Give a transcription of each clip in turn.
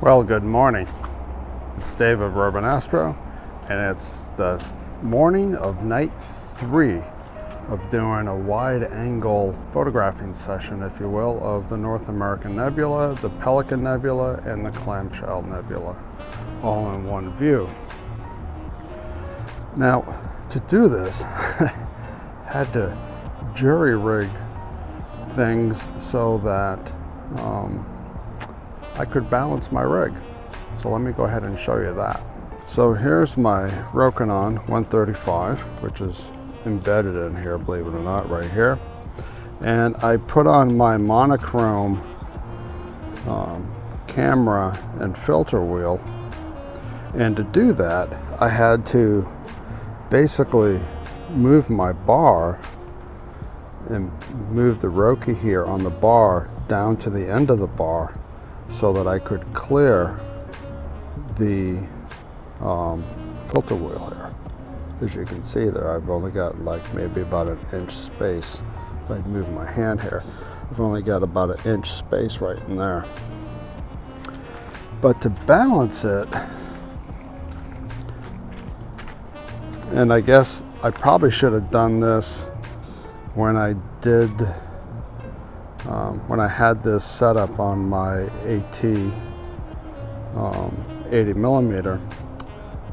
Well, good morning. It's Dave of Urban Astro, and it's the morning of night 3 of doing a wide-angle photographing session, if you will, of the North America Nebula, the Pelican Nebula, and the Clamshell Nebula, all in one view. Now, to do this, I had to jury-rig things so that I could balance my rig. So let me go ahead and show you that. So here's my Rokinon 135, which is embedded in here, believe it or not, right here. And I put on my monochrome camera and filter wheel. And to do that, I had to basically move my bar and move the Roki here on the bar down to the end of the bar so that I could clear the filter wheel here. As you can see there, I've only got like maybe about an inch space. If I move my hand here, I've only got about an inch space right in there. But to balance it, and I guess I probably should have done this when I did when I had this set up on my AT 80 millimeter,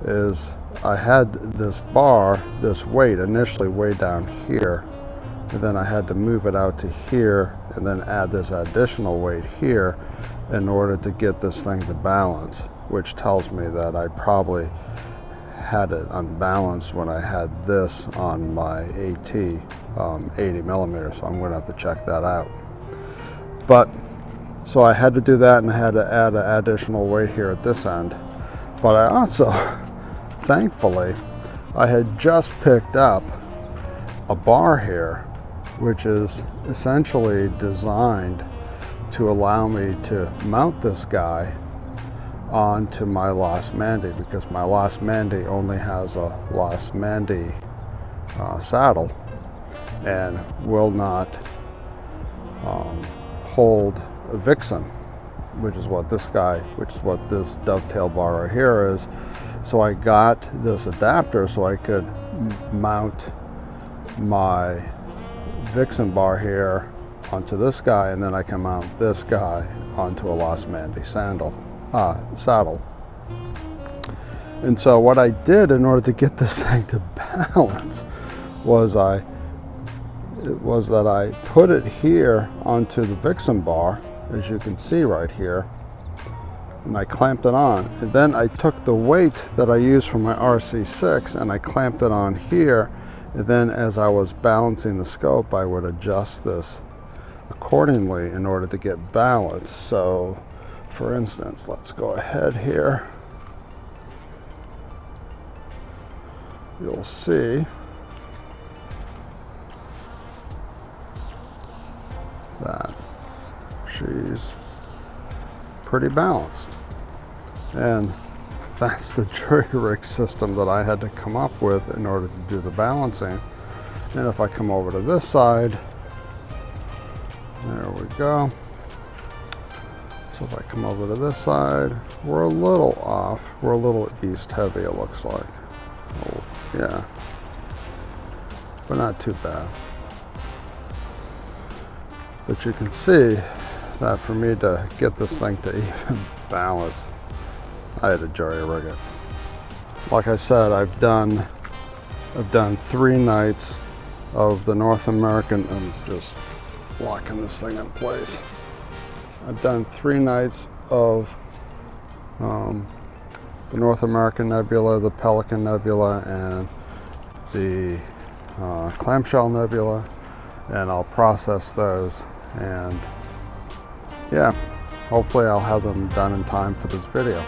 is I had this bar, this weight initially way down here, and then I had to move it out to here and then add this additional weight here in order to get this thing to balance, which tells me that I probably had it unbalanced when I had this on my AT 80 millimeter, so I'm going to have to check that out. But so I had to do that, and I had to add an additional weight here at this end. But I also, thankfully, I had just picked up a bar here, which is essentially designed to allow me to mount this guy onto my Lost Mandy, because my Lost Mandy only has a Lost Mandy saddle and will not hold a Vixen, which is what this dovetail bar right here is. So I got this adapter so I could mount my Vixen bar here onto this guy, and then I can mount this guy onto a Lost Mandy saddle. And so what I did in order to get this thing to balance was that I put it here onto the Vixen bar, as you can see right here, and I clamped it on. And then I took the weight that I used for my RC6 and I clamped it on here, and then as I was balancing the scope, I would adjust this accordingly in order to get balance. So for instance, let's go ahead here. You'll see that she's pretty balanced. And that's the jury rig system that I had to come up with in order to do the balancing. And if I come over to this side, there we go. So if I come over to this side, we're a little off. We're a little east heavy, it looks like. Oh, yeah. But not too bad. But you can see that for me to get this thing to even balance, I had to jury rig it. Like I said, I've done 3 nights of the North American. I'm just locking this thing in place. I've done 3 nights of the North American Nebula, the Pelican Nebula, and the Clamshell Nebula, and I'll process those, and yeah, hopefully I'll have them done in time for this video.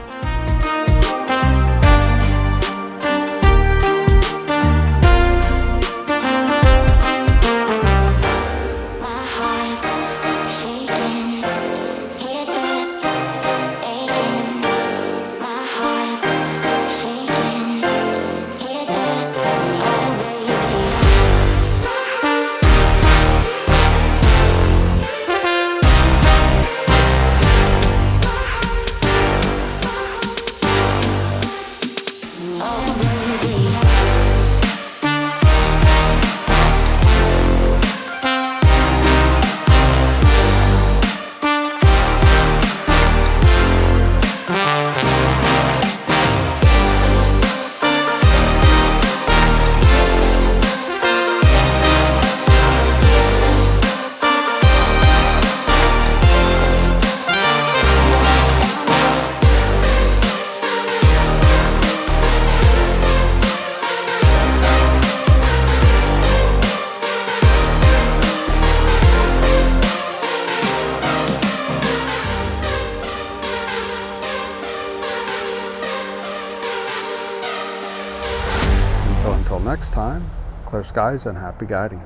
time, clear skies and happy guiding.